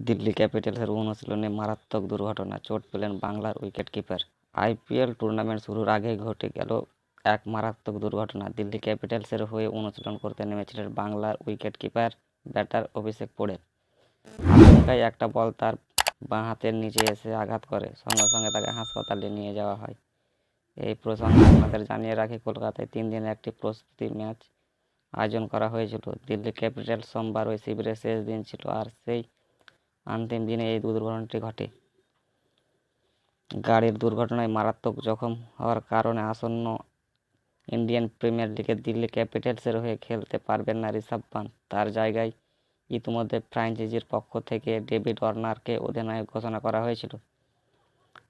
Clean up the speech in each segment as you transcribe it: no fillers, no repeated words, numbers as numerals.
দিল্লি ক্যাপিটালসের অনুশীলনে মারাত্মক দুর্ঘটনা, চোট পেলেন বাংলার উইকেটকিপার। আইপিএল টুর্নামেন্ট শুরুর আগেই ঘটে গেল এক মারাত্মক দুর্ঘটনা। দিল্লি ক্যাপিটালসের হয়ে অনুশীলন করতে নেমেছিলেন বাংলার উইকেটকিপার ব্যাটার অভিষেক পোড়েল। আচমকাই একটা বল তার বাঁ হাতের নিচে এসে আঘাত করে, সঙ্গে সঙ্গে তাকে হাসপাতালে নিয়ে যাওয়া হয়। এই প্রসঙ্গে আপনাদের জানিয়ে রাখি, কলকাতায় 3 দিনের একটি প্রস্তুতি ম্যাচ আয়োজন করা হয়েছিল। দিল্লি ক্যাপিটালস সোমবার ওই শিবিরের শেষ দিন ছিল, আর সেই অন্তিম দিনে এই দুর্ঘটনাটি ঘটে। গাড়ির দুর্ঘটনায় মারাত্মক জখম হওয়ার কারণে আসন্ন ইন্ডিয়ান প্রিমিয়ার লিগে দিল্লি ক্যাপিটালসের হয়ে খেলতে পারবেন না ঋষভ পান্ত। তার জায়গায় ইতিমধ্যে ফ্র্যাঞ্চাইজির পক্ষ থেকে ডেভিড ওয়ার্নারকে অধিনায়ক ঘোষণা করা হয়েছিল,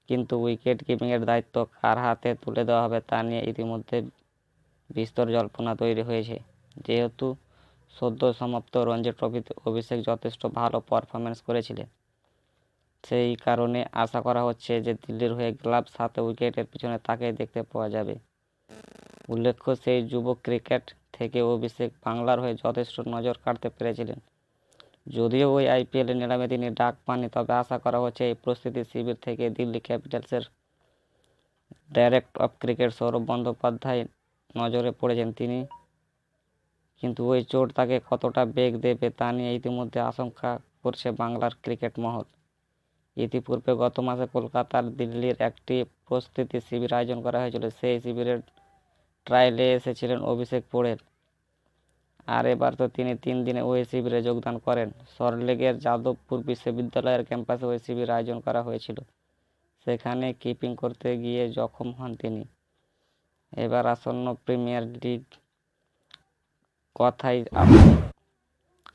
কিন্তু উইকেট কিপিংয়ের দায়িত্ব কার হাতে তুলে দেওয়া হবে তা নিয়ে ইতিমধ্যে বিস্তর জল্পনা তৈরি হয়েছে। যেহেতু সদ্য সমাপ্ত রঞ্জি ট্রফিতে অভিষেক যথেষ্ট ভালো পারফরম্যান্স করেছিলেন, সেই কারণে আশা করা হচ্ছে যে দিল্লির হয়ে গ্লাভস হাতে উইকেটের পিছনে তাকেই দেখতে পাওয়া যাবে। উল্লেখ্য, সেই যুব ক্রিকেট থেকে অভিষেক বাংলার হয়ে যথেষ্ট নজর কাড়তে পেরেছিলেন। যদিও ওই আইপিএলে নিলামে তিনি ডাক পাননি, তবে আশা করা হচ্ছে এই প্রস্তুতি শিবির থেকে দিল্লি ক্যাপিটালসের director of cricket Sourav Bandyopadhyay নজরে পড়েছেন তিনি, কিন্তু ওই চোট তাকে কতটা বেগ দেবে তা নিয়ে ইতিমধ্যে আশঙ্কা করছে বাংলার ক্রিকেট মহল। ইতিপূর্বে গত মাসে কলকাতার দিল্লির একটি প্রস্তুতি শিবির আয়োজন করা হয়েছিল। সেই শিবিরের ট্রায়ালে এসেছিলেন অভিষেক পোড়েল, আর এবার তো তিনি 3 দিনে ওই শিবিরে যোগদান করেন। সল্টলেকের যাদবপুর বিশ্ববিদ্যালয়ের ক্যাম্পাসে ওই শিবির আয়োজন করা হয়েছিল, সেখানে কিপিং করতে গিয়ে জখম হন তিনি। এবার আসন্ন প্রিমিয়ার লিগ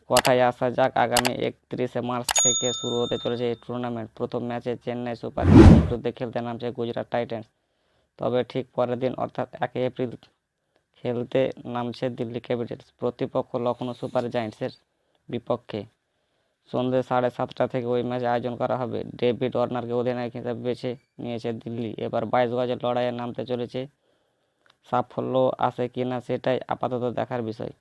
কথায় আসা যাক। আগামী 31শে মার্চ থেকে শুরু হতে চলেছে এই টুর্নামেন্ট। প্রথম ম্যাচে চেন্নাই সুপার কিংসের বিরুদ্ধে খেলতে নামছে গুজরাট টাইটান্স, তবে ঠিক পরের দিন অর্থাৎ 1 এপ্রিল খেলতে নামছে দিল্লি ক্যাপিটালস প্রতিপক্ষ লখনৌ সুপার জায়ান্টসের বিপক্ষে। সন্ধ্যে 7:30 থেকে ওই ম্যাচ আয়োজন করা হবে। ডেভিড ওয়ার্নারকে অধিনায়ক হিসেবে বেছে নিয়েছে দিল্লি। এবার 22 গজের লড়াইয়ে নামতে চলেছে। সাফল্য আসে কিনা সেটাই আপাতত দেখার বিষয়।